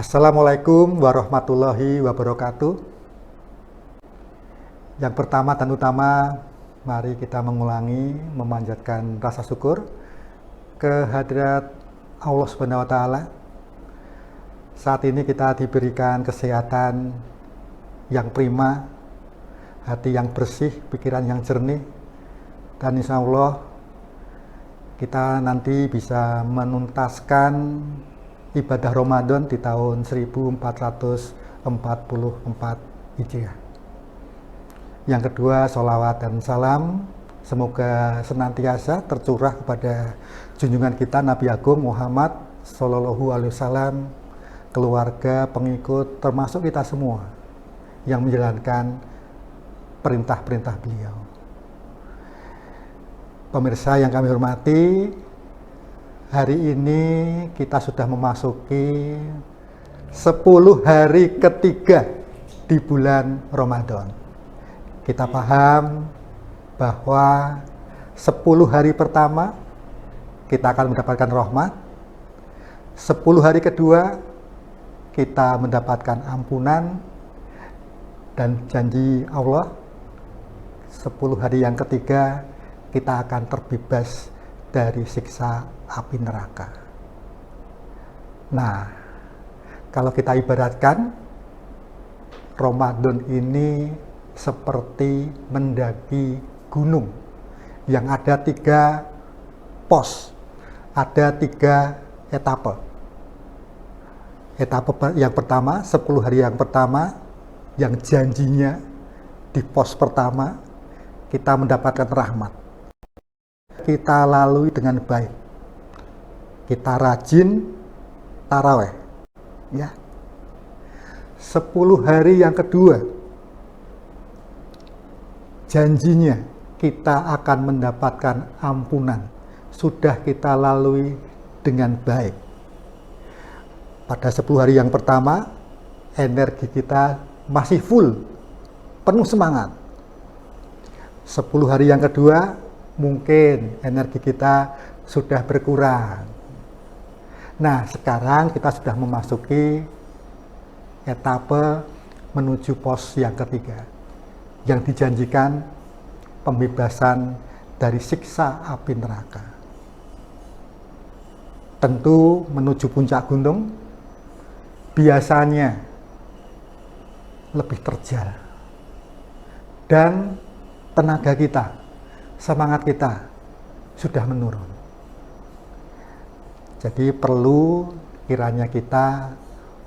Assalamualaikum warahmatullahi wabarakatuh. Yang pertama dan utama, mari kita mengulangi memanjatkan rasa syukur kehadirat Allah Subhanahu wa taala. Saat ini kita diberikan kesehatan yang prima, hati yang bersih, pikiran yang jernih, dan insya Allah kita nanti bisa menuntaskan ibadah Ramadan di tahun 1444 Hijriah. Yang kedua, sholawat dan salam semoga senantiasa tercurah kepada junjungan kita Nabi Agung Muhammad Sallallahu Alaihi Wasallam, keluarga, pengikut, termasuk kita semua yang menjalankan perintah-perintah beliau. Pemirsa yang kami hormati, hari ini kita sudah memasuki 10 hari ketiga di bulan Ramadan. Kita paham bahwa 10 hari pertama kita akan mendapatkan rahmat, 10 hari kedua kita mendapatkan ampunan, dan janji Allah 10 hari yang ketiga kita akan terbebas dari siksa api neraka. Nah, kalau kita ibaratkan Ramadan ini seperti mendaki gunung yang ada 3 pos, ada 3 etape. Etape yang pertama, 10 hari yang pertama, yang janjinya di pos pertama kita mendapatkan rahmat. Kita lalui dengan baik, kita rajin taraweh, ya. 10 hari yang kedua, janjinya kita akan mendapatkan ampunan, sudah kita lalui dengan baik. Pada 10 hari yang pertama, energi kita masih full, penuh semangat. 10 hari yang kedua, mungkin energi kita sudah berkurang. Nah, sekarang kita sudah memasuki etape menuju pos yang ketiga, yang dijanjikan pembebasan dari siksa api neraka. Tentu menuju puncak gunung biasanya lebih terjal, dan tenaga kita, semangat kita sudah menurun. Jadi perlu kiranya kita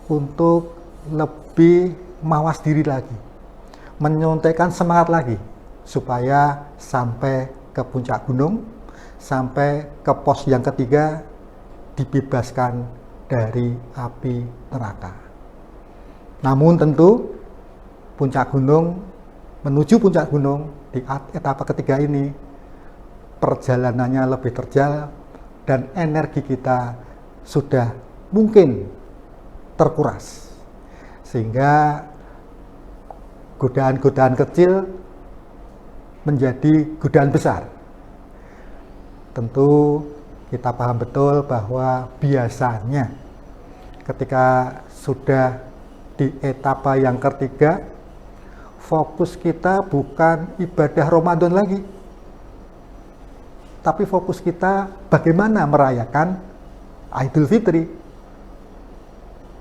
untuk lebih mawas diri lagi, menyuntikkan semangat lagi, supaya sampai ke puncak gunung, sampai ke pos yang ketiga, dibebaskan dari api neraka. Namun tentu menuju puncak gunung di etapa ketiga ini perjalanannya lebih terjal, dan energi kita sudah mungkin terkuras, sehingga godaan-godaan kecil menjadi godaan besar. Tentu kita paham betul bahwa biasanya ketika sudah di etapa yang ketiga, fokus kita bukan ibadah Ramadan lagi, tapi fokus kita bagaimana merayakan Idul Fitri.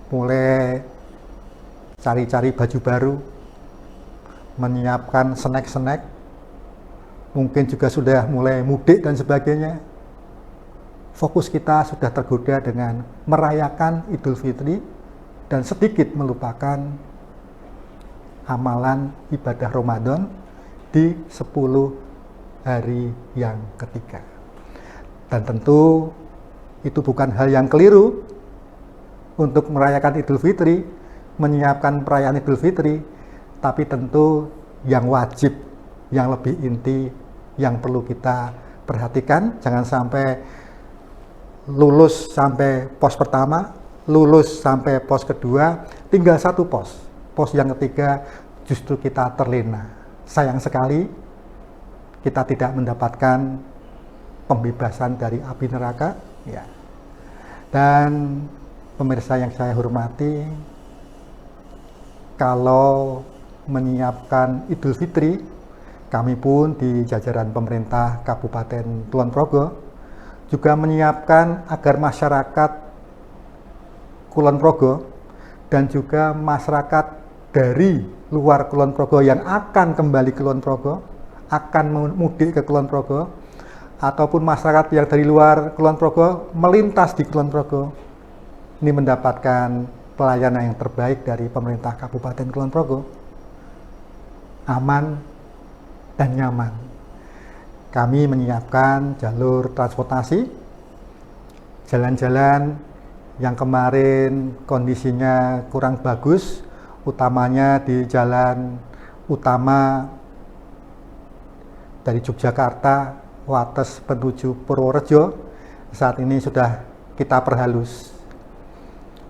Mulai cari-cari baju baru, menyiapkan snack-snack, mungkin juga sudah mulai mudik dan sebagainya. Fokus kita sudah tergoda dengan merayakan Idul Fitri dan sedikit melupakan amalan ibadah Ramadan di 10 hari yang ketiga. Dan tentu itu bukan hal yang keliru untuk merayakan Idul Fitri, menyiapkan perayaan Idul Fitri, tapi tentu yang wajib, yang lebih inti, yang perlu kita perhatikan, jangan sampai lulus sampai pos pertama, lulus sampai pos kedua, tinggal 1 pos. Pos yang ketiga justru kita terlena. Sayang sekali kita tidak mendapatkan pembebasan dari api neraka, ya. Dan pemirsa yang saya hormati, kalau menyiapkan Idul Fitri, kami pun di jajaran pemerintah Kabupaten Kulon Progo juga menyiapkan agar masyarakat Kulon Progo dan juga masyarakat dari luar Kulon Progo yang akan kembali ke Kulon Progo, akan mudik ke Kulon Progo, ataupun masyarakat yang dari luar Kulon Progo melintas di Kulon Progo, ini mendapatkan pelayanan yang terbaik dari pemerintah Kabupaten Kulon Progo, aman dan nyaman. Kami menyiapkan jalur transportasi, jalan-jalan yang kemarin kondisinya kurang bagus, utamanya di jalan utama dari Yogyakarta, Wates menuju Purworejo, saat ini sudah kita perhalus.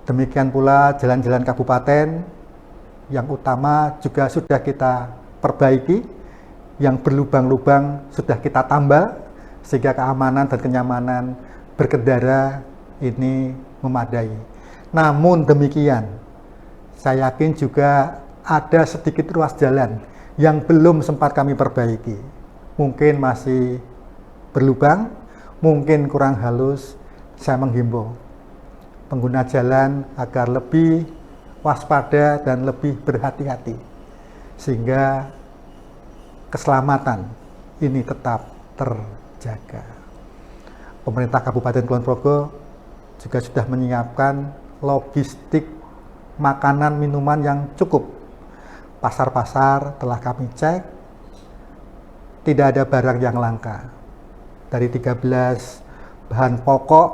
Demikian pula jalan-jalan kabupaten yang utama juga sudah kita perbaiki, yang berlubang-lubang sudah kita tambal, sehingga keamanan dan kenyamanan berkendara ini memadai. Namun demikian, saya yakin juga ada sedikit ruas jalan yang belum sempat kami perbaiki. Mungkin masih berlubang, mungkin kurang halus. Saya menghimbau pengguna jalan agar lebih waspada dan lebih berhati-hati, sehingga keselamatan ini tetap terjaga. Pemerintah Kabupaten Kulon Progo juga sudah menyiapkan logistik makanan minuman yang cukup. Pasar-pasar telah kami cek, tidak ada barang yang langka. Dari 13 bahan pokok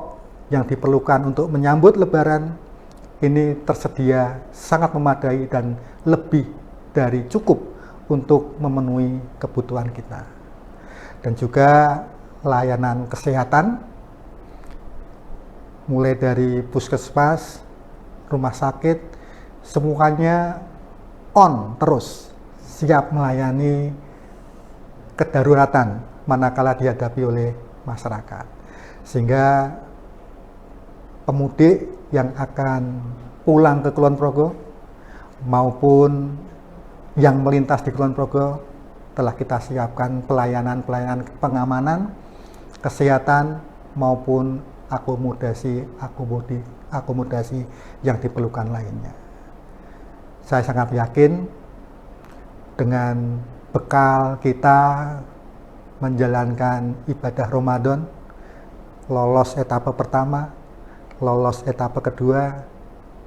yang diperlukan untuk menyambut Lebaran, ini tersedia sangat memadai dan lebih dari cukup untuk memenuhi kebutuhan kita. Dan juga layanan kesehatan, mulai dari puskesmas, rumah sakit, semuanya on terus, siap melayani kedaruratan manakala dihadapi oleh masyarakat. Sehingga pemudik yang akan pulang ke Kulon Progo maupun yang melintas di Kulon Progo telah kita siapkan pelayanan-pelayanan pengamanan, kesehatan maupun akomodasi yang diperlukan lainnya. Saya sangat yakin dengan bekal kita menjalankan ibadah Ramadan, lolos etapa pertama, lolos etapa kedua,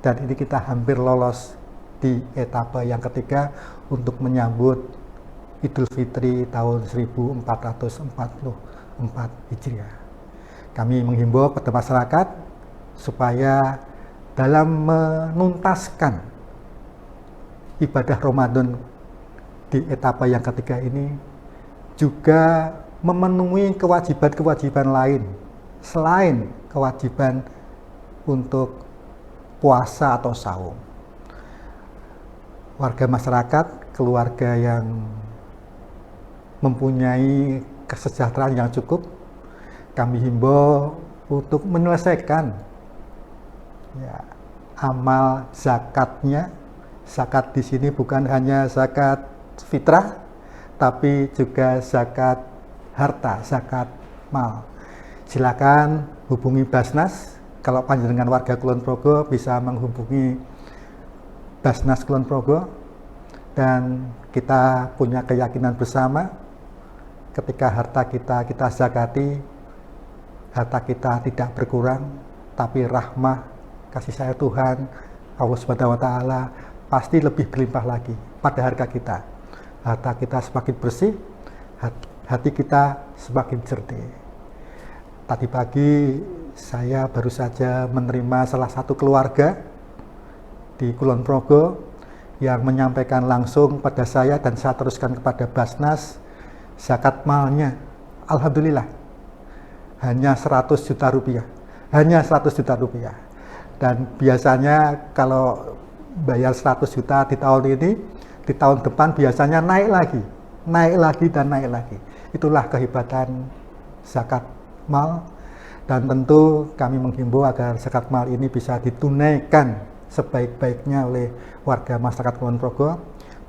dan ini kita hampir lolos di etapa yang ketiga untuk menyambut Idul Fitri tahun 1444 Hijriah. Kami menghimbau kepada masyarakat supaya dalam menuntaskan ibadah Ramadan di etapa yang ketiga ini juga memenuhi kewajiban-kewajiban lain selain kewajiban untuk puasa atau saum. Warga masyarakat, keluarga yang mempunyai kesejahteraan yang cukup, kami himbau untuk menyelesaikan amal zakatnya. Zakat di sini bukan hanya zakat fitrah, tapi juga zakat harta, zakat mal. Silakan hubungi Basnas. Kalau panjenengan warga Kulon Progo bisa menghubungi Basnas Kulon Progo, dan kita punya keyakinan bersama ketika harta kita zakati, harta kita tidak berkurang, tapi rahmah kasih sayang Tuhan Allah Subhanahu wa Ta'ala pasti lebih berlimpah lagi pada harta kita. Harta kita semakin bersih, hati kita semakin jernih. Tadi pagi saya baru saja menerima salah satu keluarga di Kulon Progo yang menyampaikan langsung pada saya, dan saya teruskan kepada Basnas, zakat malnya alhamdulillah hanya 100 juta rupiah, hanya 100 juta rupiah. Dan biasanya kalau bayar 100 juta di tahun ini, di tahun depan biasanya naik lagi dan naik lagi. Itulah kehebatan zakat mal. Dan tentu kami menghimbau agar zakat mal ini bisa ditunaikan sebaik-baiknya oleh warga masyarakat Kulon Progo.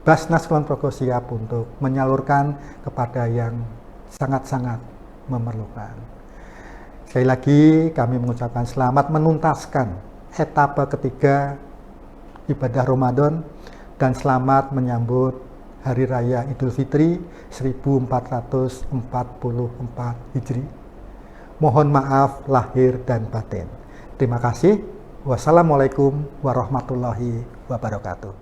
Basnas Kulon Progo siap untuk menyalurkan kepada yang sangat-sangat memerlukan. Sekali lagi kami mengucapkan selamat menuntaskan etapa ketiga ibadah Ramadan dan selamat menyambut Hari Raya Idul Fitri 1444 Hijri. Mohon maaf lahir dan batin. Terima kasih. Wassalamualaikum warahmatullahi wabarakatuh.